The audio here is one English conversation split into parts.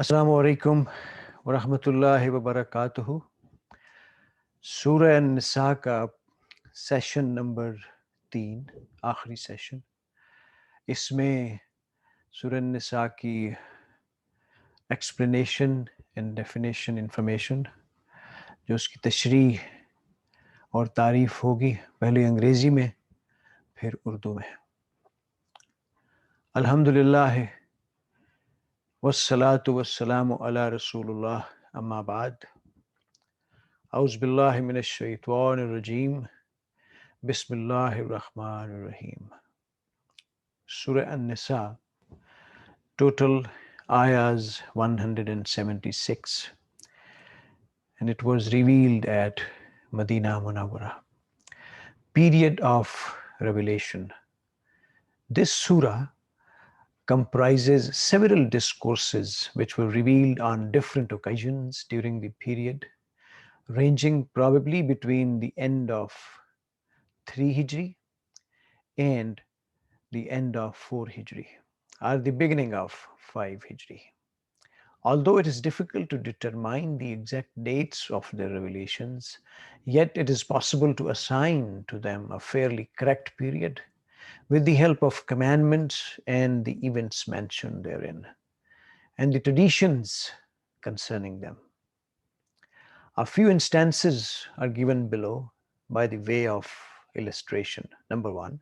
Assalamu alaikum wa rahmatullahi wa barakatuhu. Surah An-Nisa का session number 3 आखिरी session. इसमें सूरह निसा की एक्सप्लेनेशन एंड डेफिनेशन इंफॉर्मेशन, जो उसकी तशरीह और तारीफ़ होगी, पहले अंग्रेज़ी में फिर उर्दू में। अल्हम्दुलिल्लाह वस्सलातु वस्सलामु अला रसूलुल्लाह अम्मा बाद। औज़ु बिल्लाहि मिनश शैतानिर रजीम। बिस्मिल्लाहिर्रहमानिर्रहीम। Surah An-Nisa, total ayahs 176, and it was revealed at Medina Munawwara. Period of revelation. This surah comprises several discourses which were revealed on different occasions during the period, ranging probably between the end of 3 Hijri and the end of 4 Hijri, or the beginning of 5 Hijri. Although it is difficult to determine the exact dates of their revelations, yet it is possible to assign to them a fairly correct period with the help of commandments and the events mentioned therein, and the traditions concerning them. A few instances are given below by the way of illustration. Number 1,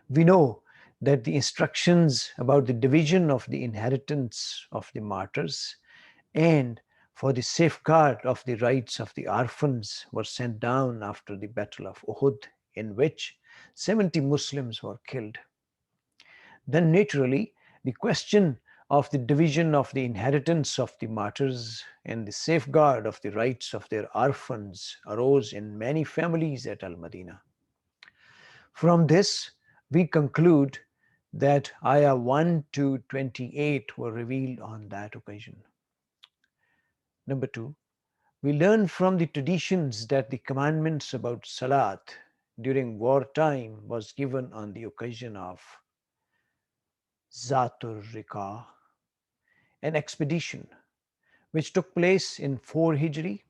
we know that the instructions about the division of the inheritance of the martyrs and for the safeguard of the rights of the orphans were sent down after the Battle of Uhud, in which 70 Muslims were killed. Then naturally, the question of the division of the inheritance of the martyrs and the safeguard of the rights of their orphans arose in many families at Al-Madinah. From this, we conclude that ayah 1 to 28 were revealed on that occasion. Number 2, we learn from the traditions that the commandments about Salat during wartime was given on the occasion of Zatur Riqah, an expedition which took place in 4 Hijri.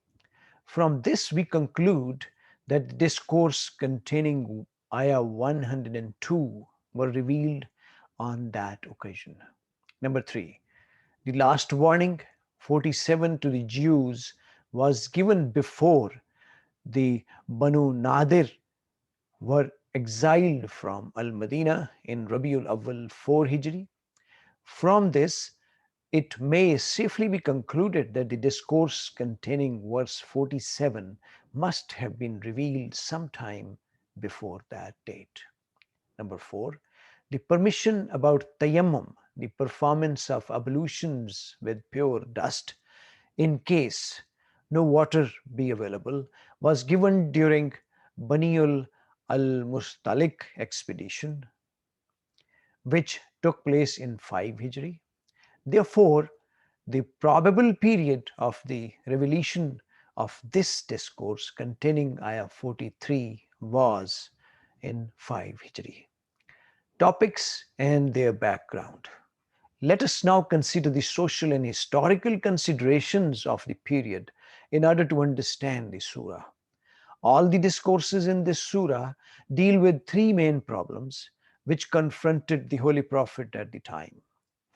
From this we conclude that the discourse containing ayah 102 were revealed on that occasion. Number 3, the last warning, 47, to the Jews was given before the Banu Nadir were exiled from Al-Madinah in Rabiul Awwal 4 Hijri. From this, it may safely be concluded that the discourse containing verse 47 must have been revealed sometime before that date. Number 4, the permission about tayammum, the performance of ablutions with pure dust in case no water be available, was given during Baniul al-Mustalik expedition, which took place in 5 Hijri. Therefore, the probable period of the revelation of this discourse containing ayah 43 was in 5 Hijri. Topics and their background. Let us now consider the social and historical considerations of the period in order to understand the surah. All the discourses in this surah deal with three main problems which confronted the Holy Prophet at the time.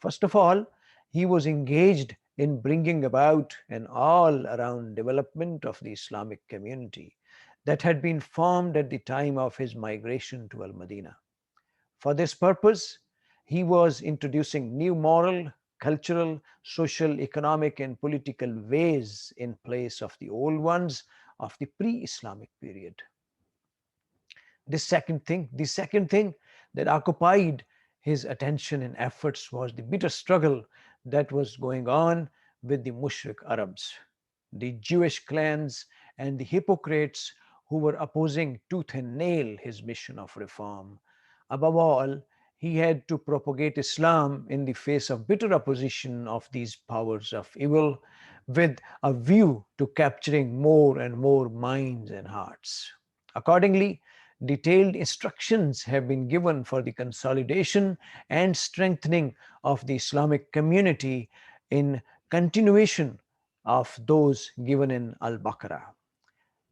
First of all, he was engaged in bringing about an all-around development of the Islamic community that had been formed at the time of his migration to Al-Madinah. For this purpose, he was introducing new moral, cultural, social, economic, and political ways in place of the old ones of the pre-Islamic period. The second thing that occupied his attention and efforts was the bitter struggle that was going on with the Mushrik Arabs, the Jewish clans, and the hypocrites who were opposing tooth and nail his mission of reform. Above all, he had to propagate Islam in the face of bitter opposition of these powers of evil, with a view to capturing more and more minds and hearts. Accordingly, detailed instructions have been given for the consolidation and strengthening of the Islamic community in continuation of those given in Al Baqarah.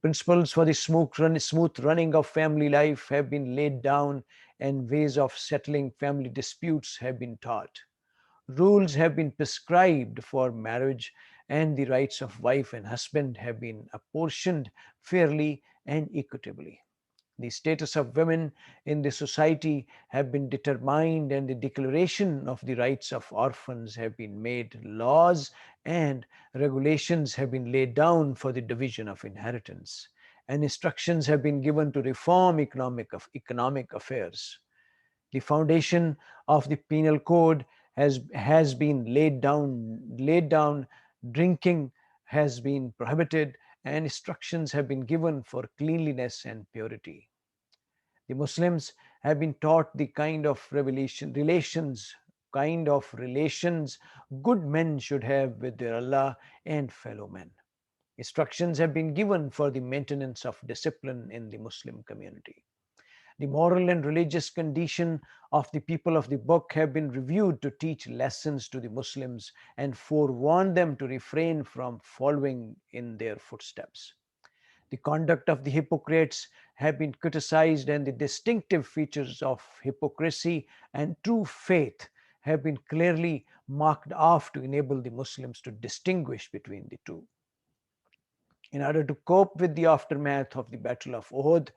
Principles for the smooth running of family life have been laid down, and ways of settling family disputes have been taught. Rules have been prescribed for marriage, and the rights of wife and husband have been apportioned fairly and equitably. The status of women in the society have been determined, and the declaration of the rights of orphans have been made. Laws and regulations have been laid down for the division of inheritance, and instructions have been given to reform economic affairs. The foundation of the penal code has been laid down. Drinking has been prohibited, and instructions have been given for cleanliness and purity. The Muslims have been taught the kind of relations good men should have with their Allah and fellow men. Instructions have been given for the maintenance of discipline in the Muslim community. The moral and religious condition of the people of the book have been reviewed to teach lessons to the Muslims and forewarn them to refrain from following in their footsteps. The conduct of the hypocrites have been criticized, and the distinctive features of hypocrisy and true faith have been clearly marked off to enable the Muslims to distinguish between the two. In order to cope with the aftermath of the Battle of Uhud,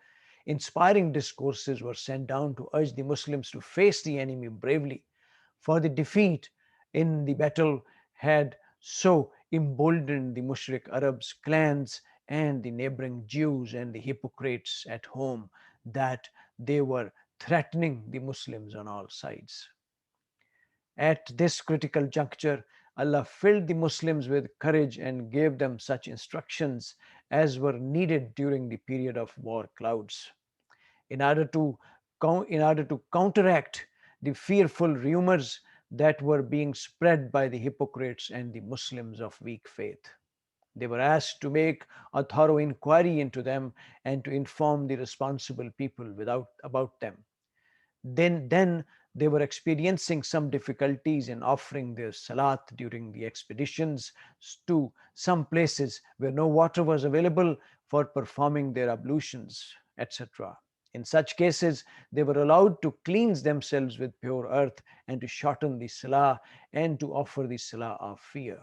inspiring discourses were sent down to urge the Muslims to face the enemy bravely, for the defeat in the battle had so emboldened the Mushrik Arabs, clans, and the neighboring Jews and the hypocrites at home that they were threatening the Muslims on all sides. At this critical juncture, Allah filled the Muslims with courage and gave them such instructions as were needed during the period of war clouds. In order to, in order to counteract the fearful rumors that were being spread by the hypocrites and the Muslims of weak faith, they were asked to make a thorough inquiry into them and to inform the responsible people about them. Then they were experiencing some difficulties in offering their salat during the expeditions to some places where no water was available for performing their ablutions, etc. In such cases, they were allowed to cleanse themselves with pure earth and to shorten the salah and to offer the salah of fear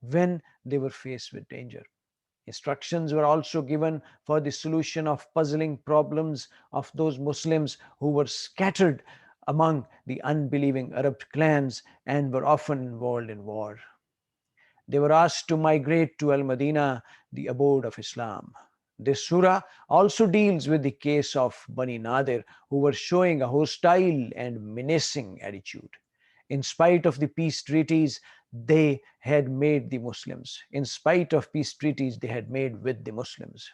when they were faced with danger. Instructions were also given for the solution of puzzling problems of those Muslims who were scattered among the unbelieving Arab clans and were often involved in war. They were asked to migrate to Al Madinah, the abode of Islam. This surah also deals with the case of Bani Nadir, who were showing a hostile and menacing attitude. In spite of the peace treaties they had made the Muslims, in spite of peace treaties they had made with the Muslims,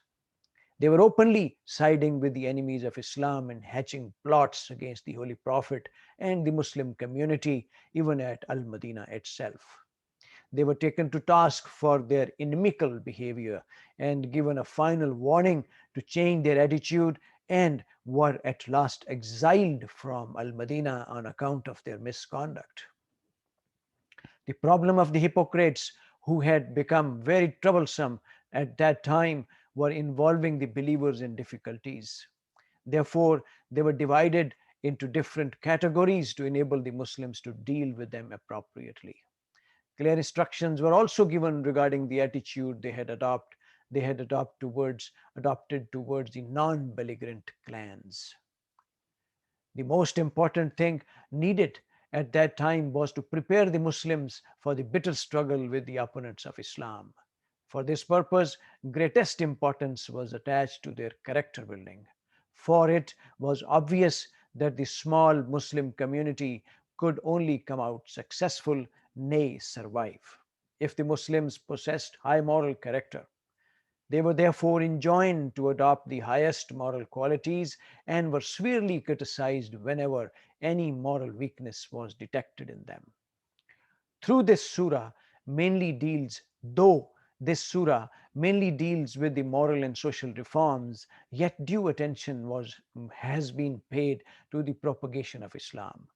they were openly siding with the enemies of Islam and hatching plots against the Holy Prophet and the Muslim community, even at Al Madinah itself. They were taken to task for their inimical behavior and given a final warning to change their attitude, and were at last exiled from Al Madinah on account of their misconduct. The problem of the hypocrites, who had become very troublesome at that time, were involving the believers in difficulties. Therefore, they were divided into different categories to enable the Muslims to deal with them appropriately. Clear instructions were also given regarding the attitude they had adopted towards the non-belligerent clans. The most important thing needed at that time was to prepare the Muslims for the bitter struggle with the opponents of Islam. For this purpose, greatest importance was attached to their character building. For it was obvious that the small Muslim community could only come out successful, nay, survive, if the Muslims possessed high moral character. They were therefore enjoined to adopt the highest moral qualities and were severely criticized whenever any moral weakness was detected in them. Through this surah mainly deals, though this surah mainly deals with the moral and social reforms, yet due attention has been paid to the propagation of Islam.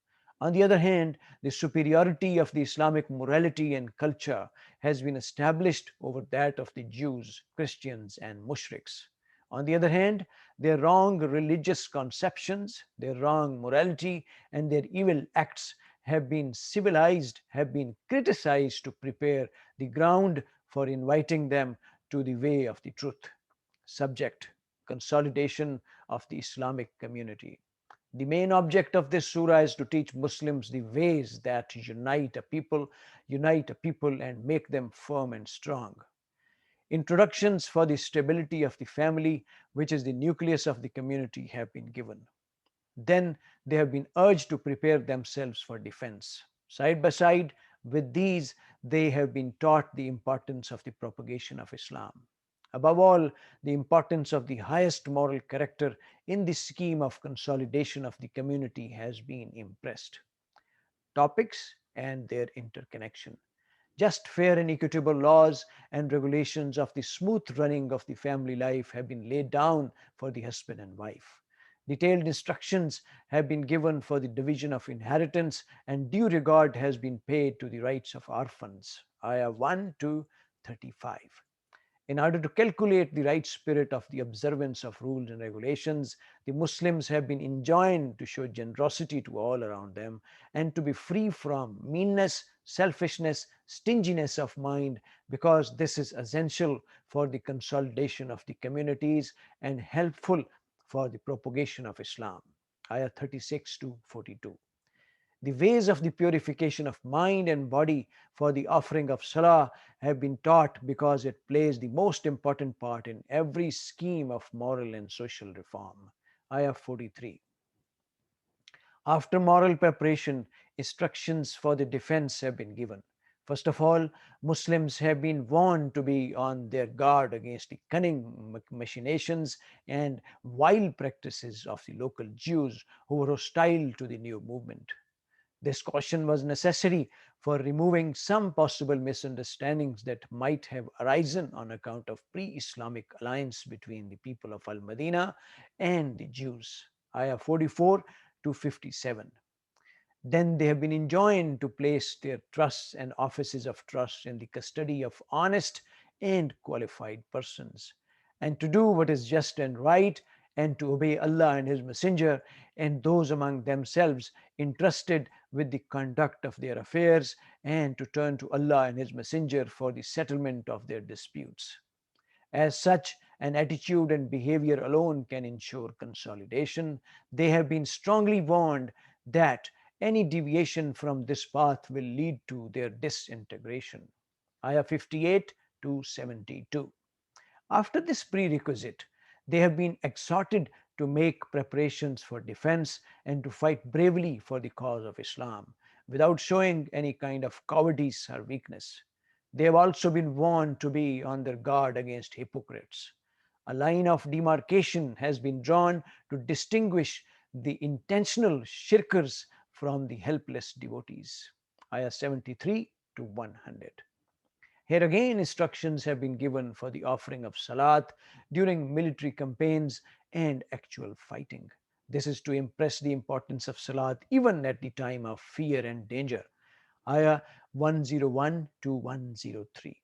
On the other hand, the superiority of the Islamic morality and culture has been established over that of the Jews, Christians, and mushriks. On the other hand, their wrong religious conceptions, their wrong morality, and their evil acts have been civilized, have been criticized to prepare the ground for inviting them to the way of the truth. Subject: consolidation of the Islamic community. The main object of this surah is to teach Muslims the ways that unite a people and make them firm and strong. Introductions for the stability of the family, which is the nucleus of the community, have been given. Then they have been urged to prepare themselves for defense. Side by side with these, they have been taught the importance of the propagation of Islam. Above all, the importance of the highest moral character in the scheme of consolidation of the community has been impressed. Topics and their interconnection. Just, fair, and equitable laws and regulations of the smooth running of the family life have been laid down for the husband and wife. Detailed instructions have been given for the division of inheritance, and due regard has been paid to the rights of orphans. Ayah 1 to 35. In order to calculate the right spirit of the observance of rules and regulations, the Muslims have been enjoined to show generosity to all around them and to be free from meanness, selfishness, stinginess of mind, because this is essential for the consolidation of the communities and helpful for the propagation of Islam. Ayah 36 to 42. The ways of the purification of mind and body for the offering of salah have been taught because it plays the most important part in every scheme of moral and social reform. Ayah 43. After moral preparation, instructions for the defense have been given. First of all, Muslims have been warned to be on their guard against the cunning machinations and vile practices of the local Jews who were hostile to the new movement. This caution was necessary for removing some possible misunderstandings that might have arisen on account of pre-Islamic alliance between the people of Al-Madinah and the Jews. Ayah 44 to 57. Then they have been enjoined to place their trusts and offices of trust in the custody of honest and qualified persons, and to do what is just and right, and to obey Allah and His Messenger, and those among themselves entrusted with the conduct of their affairs, and to turn to Allah and His Messenger for the settlement of their disputes. As such, an attitude and behavior alone can ensure consolidation. They have been strongly warned that any deviation from this path will lead to their disintegration. Ayah 58 to 72. After this prerequisite, they have been exhorted to make preparations for defense and to fight bravely for the cause of Islam without showing any kind of cowardice or weakness. They have also been warned to be on their guard against hypocrites. A line of demarcation has been drawn to distinguish the intentional shirkers from the helpless devotees. Ayah 73 to 100. Here again, instructions have been given for the offering of salat during military campaigns and actual fighting. This is to impress the importance of salat even at the time of fear and danger. Ayah 101 to 103.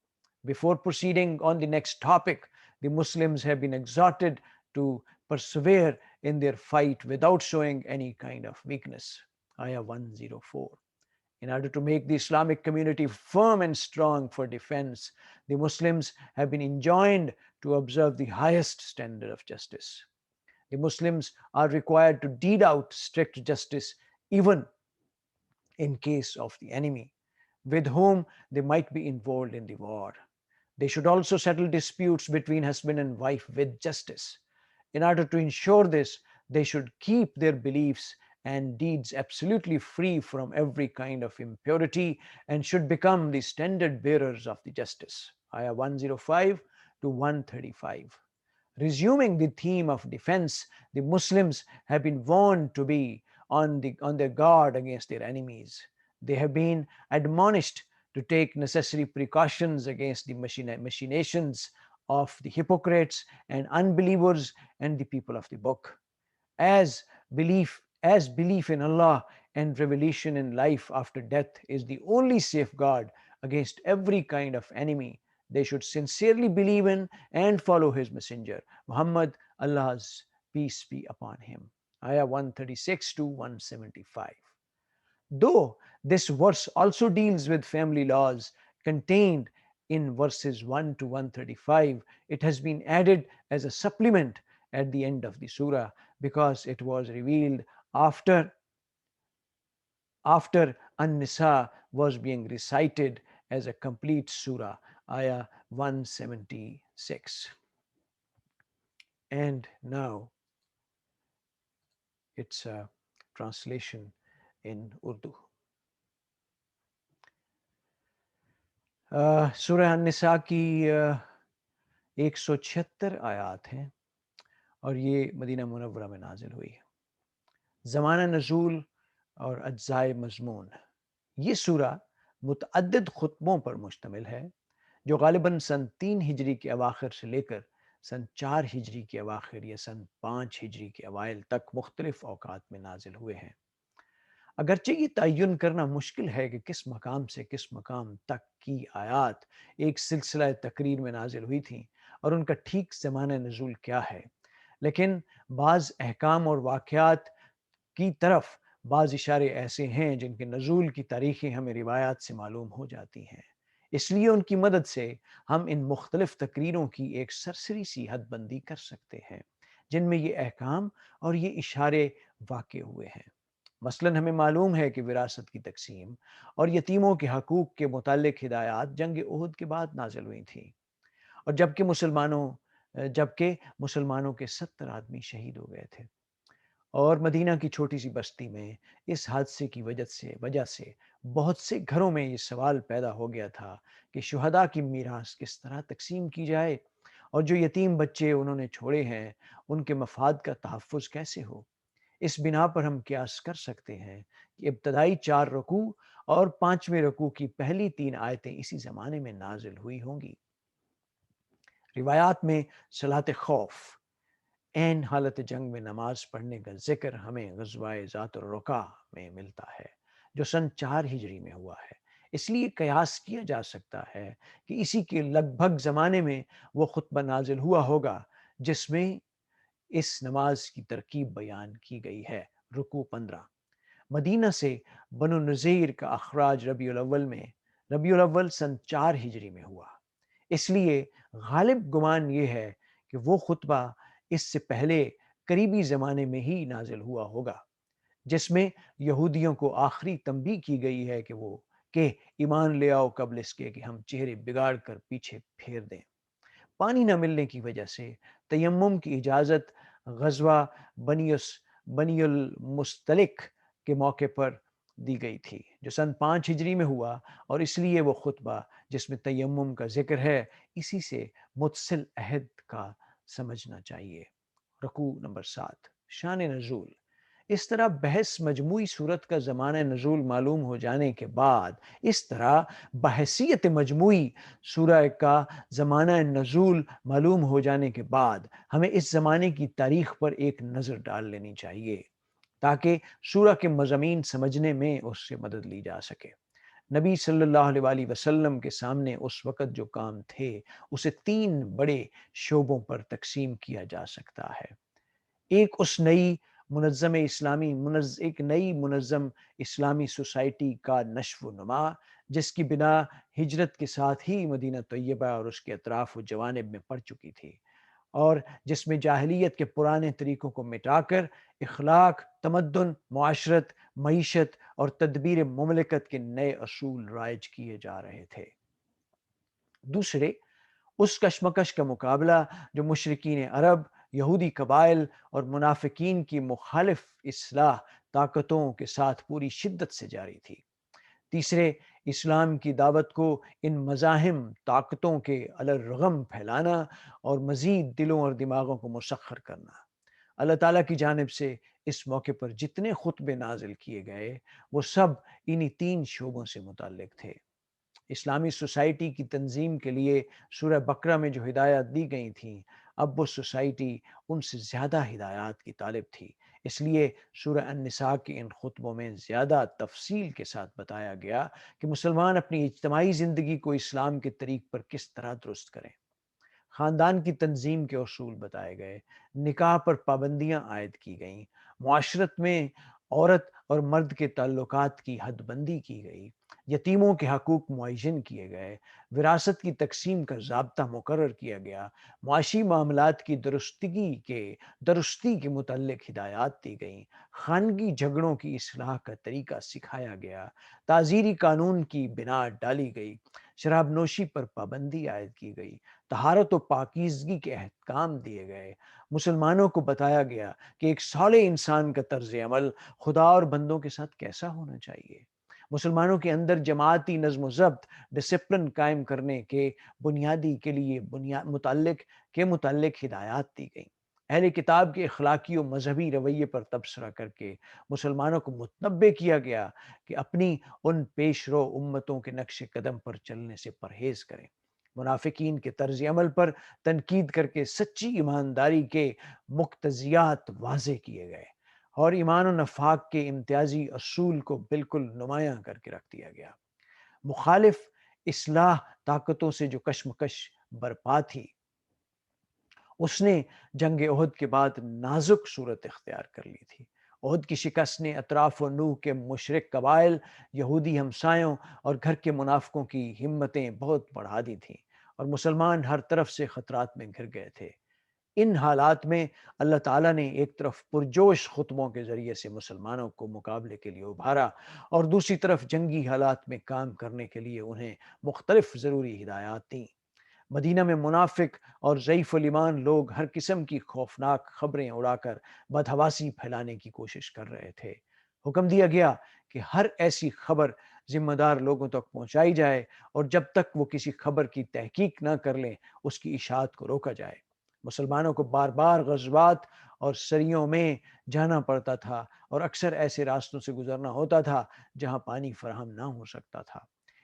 Before proceeding on the next topic, the Muslims have been exhorted to persevere in their fight without showing any kind of weakness. Ayah 104. In order to make the Islamic community firm and strong for defense, the Muslims have been enjoined to observe the highest standard of justice. The Muslims are required to deal out strict justice even in case of the enemy, with whom they might be involved in the war. They should also settle disputes between husband and wife with justice. In order to ensure this, they should keep their beliefs and deeds absolutely free from every kind of impurity and should become the standard bearers of the justice. Ayah 105 to 135. Resuming the theme of defense, the Muslims have been warned to be on their guard against their enemies. They have been admonished to take necessary precautions against the machinations of the hypocrites and unbelievers and the people of the book. As belief as belief in Allah and revelation in life after death is the only safeguard against every kind of enemy, they should sincerely believe in and follow his messenger, Muhammad, Allah's peace be upon him. Ayah 136 to 175. Though this verse also deals with family laws contained in verses 1 to 135, it has been added as a supplement at the end of the surah because it was revealed after An-Nisa was being recited as a complete surah, ayah 176. And now it's a translation in Urdu. सूरह निसा की 176 आयात हैं और ये Medina Munawwara में नाजिल हुई है। ज़माना नज़ूल और अज्ज़ाए मज़मून, ये सूरह मुतअद्दिद खुतबों पर मुश्तमिल है जो ग़ालिबन सन 3 हिजरी के अवाखिर से लेकर सन 4 हिजरी के अवाखिर या सन 5 हिजरी के अवाइल तक मुख्तलिफ औकात में नाजिल हुए हैं। अगरचे ये तयन करना मुश्किल है कि किस मकाम से किस मकाम तक की आयात एक सिलसिला तकरीर में नाजिल हुई थी और उनका ठीक ज़माना नज़ूल क्या है, लेकिन बाज़ अहकाम और वाक़यात की तरफ बाज़ इशारे ऐसे हैं जिनके नज़ूल की तारीखें हमें रिवायात से मालूम हो जाती हैं। इसलिए उनकी मदद से हम इन मुख्तलिफ तकरीरों की एक सरसरी सी हद बंदी कर सकते हैं जिनमें ये अहकाम और ये इशारे वाक़े हुए हैं। मसलन हमें मालूम है कि विरासत की तकसीम और यतीमों के हकूक़ के मुतालिक हिदायत जंग उहद के बाद नाजिल हुई थी और जबकि मुसलमानों के 70 आदमी शहीद हो गए थे और मदीना की छोटी सी बस्ती में इस हादसे की वजह से बहुत से घरों में ये सवाल पैदा हो गया था कि शुहदा की मीरास किस तरह तकसीम की जाए और जो यतीम बच्चे उन्होंने छोड़े हैं उनके मफाद का तहफ़्फ़ुज़ कैसे हो। इस बिना पर हम क्यास कर सकते हैं कि इब्तदाई 4 रकू और 5वें रकू की पहली 3 आयतें इसी ज़माने में नाजिल हुई होंगी। रिवायात में सलात खौफ एन हालत जंग में नमाज पढ़ने का जिक्र हमें ग़ज़वाए ज़ात रुका में मिलता है जो सन 4 हिजरी में हुआ है। इसलिए कयास किया जा सकता है कि इसी के लगभग ज़माने में वो खुतबा नाजिल हुआ होगा जिसमें इस नमाज की तरकीब बयान की गई है। रुकू 15, मदीना से बनु नज़ीर का अखराज रबीउल अव्वल सन 4 हिजरी में हुआ। इसलिए गालिब गुमान ये है कि वो खुतबा इससे पहले करीबी ज़माने में ही नाजिल हुआ होगा जिसमें यहूदियों को आखिरी तंबीह की गई है कि ईमान ले आओ कबल इसके कि हम चेहरे बिगाड़ कर पीछे फेर दें। पानी न मिलने की वजह से तयम्मुम की इजाज़त ग़ज़वा बनियुल मुस्तलिक के मौके पर दी गई थी जो सन 5 हिजरी में हुआ और इसलिए वो खुतबा जिसमें तयम्मुम का जिक्र है इसी से मुत्सिल अहद का समझना चाहिए। रकू नंबर 7, शान नज़ूल। इस तरह बहस मजमूई सूरत का ज़माना नज़ूल मालूम हो जाने के बाद इस तरह बहसीत मजमूई सूरह का ज़माना नज़ूल मालूम हो जाने के बाद हमें इस ज़माने की तारीख़ पर एक नज़र डाल लेनी चाहिए ताकि सूरह के मज़ामीन समझने में उससे मदद ली जा सके। नबी सल्लल्लाहु अलैहि वसल्लम के सामने उस वक़्त जो काम थे उसे 3 बड़े शोबों पर तकसीम किया जा सकता है। एक उस एक नई मुनज़्ज़म इस्लामी सोसाइटी का नश्व नुमा जिसकी बिना हिजरत के साथ ही मदीना तैयबा और उसके अतराफ़ व जवानिब में पड़ चुकी थी और जिसमें जाहिलियत के पुराने तरीक़ों को मिटाकर इखलाक, तमद्दुन, मुआशरत, मईशत और तदबीर मुमलिकत के नए असूल राइज किए जा रहे थे। दूसरे, उस कशमकश का मुकाबला जो मुशरिकीन अरब, यहूदी कबाइल और मुनाफिकीन की मुखालिफ इस्लाह ताकतों के साथ पूरी शिद्दत से जारी थी। तीसरे, इस्लाम की दावत को इन मज़ाहिम ताकतों के अलरगम फैलाना और मज़ीद दिलों और दिमागों को मुसख्खर करना। अल्लाह ताला की जानिब से इस मौके पर जितने खुतबे नाजिल किए गए वो सब इन्हीं 3 शोबों से मुताल्लिक थे। इस्लामी सोसाइटी की तंजीम के लिए सूरह बकरा में जो हिदायत दी गई थी अब वो सोसाइटी उनसे ज़्यादा हिदायत की तालिब थी। اس لیے سورہ النساء کے ان خطبوں میں زیادہ تفصیل کے ساتھ بتایا گیا کہ مسلمان اپنی اجتماعی زندگی کو اسلام کے طریق پر کس طرح درست کریں۔ خاندان کی تنظیم کے اصول بتائے گئے، نکاح پر پابندیاں عائد کی گئیں، معاشرت میں عورت اور مرد کے تعلقات کی حد بندی کی گئی، یتیموں کے حقوق معین کیے گئے، وراثت کی تقسیم کا ضابطہ مقرر کیا گیا، معاشی معاملات کی درستی کے متعلق ہدایات دی گئیں، خانگی جھگڑوں کی اصلاح کا طریقہ سکھایا گیا، تعزیری قانون کی بنیاد ڈالی گئی، شراب نوشی پر پابندی عائد کی گئی، طہارت و پاکیزگی کے احکام دیے گئے، مسلمانوں کو بتایا گیا کہ ایک صالح انسان کا طرز عمل خدا اور بندوں کے ساتھ کیسا ہونا چاہیے۔ مسلمانوں کے اندر جماعتی نظم و ضبط ڈسپلن قائم کرنے کے بنیادی کے لیے متعلق ہدایات دی گئیں۔ اہل کتاب کے اخلاقی و مذہبی رویے پر تبصرہ کر کے مسلمانوں کو متنبہ کیا گیا کہ اپنی ان پیش رو امتوں کے نقش قدم پر چلنے سے پرہیز کریں۔ منافقین کے طرز عمل پر تنقید کر کے سچی ایمانداری کے مقتضیات واضح کیے گئے اور ایمان و نفاق کے امتیازی اصول کو بالکل نمایاں کر کے رکھ دیا گیا۔ مخالف اصلاح طاقتوں سے جو کشمکش برپا تھی، اس نے جنگ احد کے بعد نازک صورت اختیار کر لی تھی۔ احد کی شکست نے اطراف و نوح کے مشرک قبائل، یہودی ہمسایوں اور گھر کے منافقوں کی ہمتیں بہت بڑھا دی تھیں اور مسلمان ہر طرف سے خطرات میں گھر گئے تھے۔ ان حالات میں اللہ تعالیٰ نے ایک طرف پرجوش خطبوں کے ذریعے سے مسلمانوں کو مقابلے کے لیے ابھارا اور دوسری طرف جنگی حالات میں کام کرنے کے لیے انہیں مختلف ضروری ہدایات دیں۔ مدینہ میں منافق اور ضعیف الایمان لوگ ہر قسم کی خوفناک خبریں اڑا کر بدحواسی پھیلانے کی کوشش کر رہے تھے۔ حکم دیا گیا کہ ہر ایسی خبر ذمہ دار لوگوں تک پہنچائی جائے اور جب تک وہ کسی خبر کی تحقیق نہ کر لیں اس کی اشاعت کو روکا جائے۔ مسلمانوں کو بار بار غزوات اور سریوں میں جانا پڑتا تھا اور اکثر ایسے راستوں سے گزرنا ہوتا تھا جہاں پانی فراہم نہ ہو سکتا تھا۔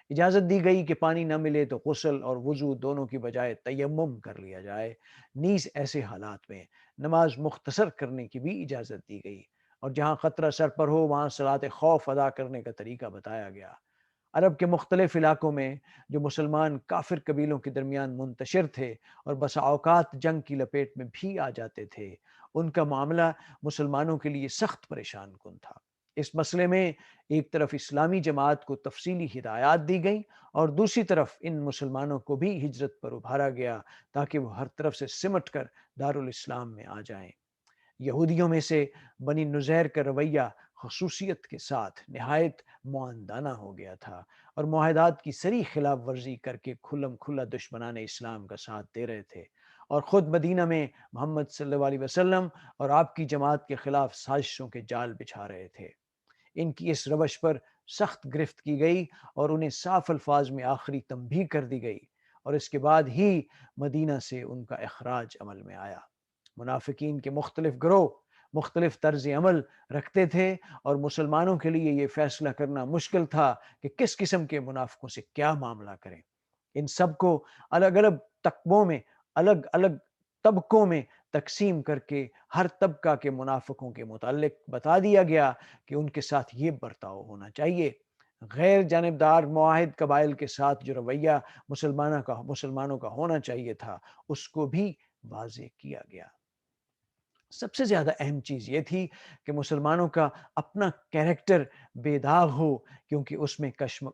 اجازت دی گئی کہ پانی نہ ملے تو غسل اور وضو دونوں کی بجائے تیمم کر لیا جائے۔ نیز ایسے حالات میں نماز مختصر کرنے کی بھی اجازت دی گئی اور جہاں خطرہ سر پر ہو وہاں صلاۃ خوف ادا کرنے کا طریقہ بتایا گیا۔ عرب کے مختلف علاقوں میں جو مسلمان کافر قبیلوں کے درمیان منتشر تھے اور بسا اوقات جنگ کی لپیٹ میں بھی آ جاتے تھے، ان کا معاملہ مسلمانوں کے لیے سخت پریشان کن تھا۔ اس مسئلے میں ایک طرف اسلامی جماعت کو تفصیلی ہدایات دی گئیں اور دوسری طرف ان مسلمانوں کو بھی ہجرت پر ابھارا گیا تاکہ وہ ہر طرف سے سمٹ کر دارالاسلام میں آ جائیں۔ یہودیوں میں سے بنی نذیر کا رویہ خصوصیت کے ساتھ نہایت معاندانہ ہو گیا تھا اور معاہدات کی صریح خلاف ورزی کر کے کھلم کھلا دشمنان اسلام کا ساتھ دے رہے تھے اور خود مدینہ میں محمد صلی اللہ علیہ وسلم اور آپ کی جماعت کے خلاف سازشوں کے جال بچھا رہے تھے۔ ان کی اس روش پر سخت گرفت کی گئی اور انہیں صاف الفاظ میں آخری تنبیہ کر دی گئی اور اس کے بعد ہی مدینہ سے ان کا اخراج عمل میں آیا۔ منافقین کے مختلف گروہ مختلف طرز عمل رکھتے تھے اور مسلمانوں کے لیے یہ فیصلہ کرنا مشکل تھا کہ کس قسم کے منافقوں سے کیا معاملہ کریں۔ ان سب کو الگ الگ طبقوں میں تقسیم کر کے ہر طبقہ کے منافقوں کے متعلق بتا دیا گیا کہ ان کے ساتھ یہ برتاؤ ہونا چاہیے۔ غیر جانبدار معاہد قبائل کے ساتھ جو رویہ مسلمانوں کا ہونا چاہیے تھا اس کو بھی واضح کیا گیا۔ سب سے زیادہ اہم چیز یہ تھی کہ مسلمانوں کا اپنا کیریکٹر بے داغ ہو، کیونکہ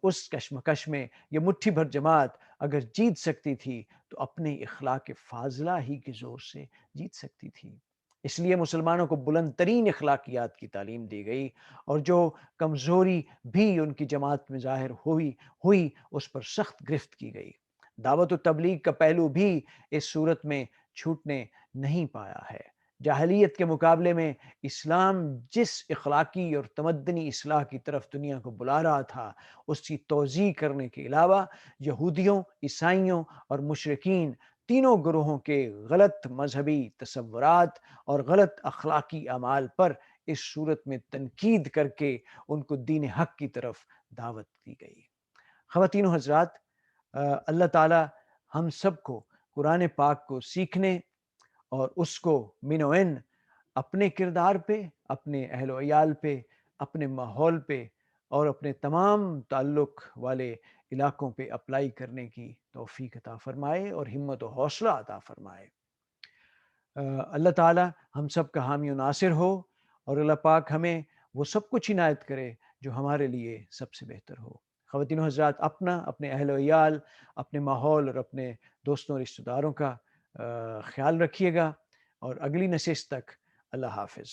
اس کشمکش میں یہ مٹھی بھر جماعت اگر جیت سکتی تھی تو اپنے اخلاق فاضلہ ہی کے زور سے جیت سکتی تھی۔ اس لیے مسلمانوں کو بلند ترین اخلاقیات کی تعلیم دی گئی اور جو کمزوری بھی ان کی جماعت میں ظاہر ہوئی اس پر سخت گرفت کی گئی۔ دعوت و تبلیغ کا پہلو بھی اس صورت میں چھوٹنے نہیں پایا ہے۔ جاہلیت کے مقابلے میں اسلام جس اخلاقی اور تمدنی اصلاح کی طرف دنیا کو بلا رہا تھا اس کی توضیح کرنے کے علاوہ یہودیوں، عیسائیوں اور مشرکین تینوں گروہوں کے غلط مذہبی تصورات اور غلط اخلاقی اعمال پر اس صورت میں تنقید کر کے ان کو دین حق کی طرف دعوت دی گئی۔ خواتین و حضرات، اللہ تعالی ہم سب کو قرآن پاک کو سیکھنے اور اس کو منوعن اپنے کردار پہ، اپنے اہل و عیال پہ، اپنے ماحول پہ اور اپنے تمام تعلق والے علاقوں پہ اپلائی کرنے کی توفیق عطا فرمائے اور ہمت و حوصلہ عطا فرمائے۔ اللہ تعالی ہم سب کا حامی و ناصر ہو، اور اللہ پاک ہمیں وہ سب کچھ عنایت کرے جو ہمارے لیے سب سے بہتر ہو۔ خواتین و حضرات، اپنے اہل و عیال، اپنے ماحول اور اپنے دوستوں رشتہ داروں کا خیال رکھیے گا، اور اگلی نشست تک اللہ حافظ۔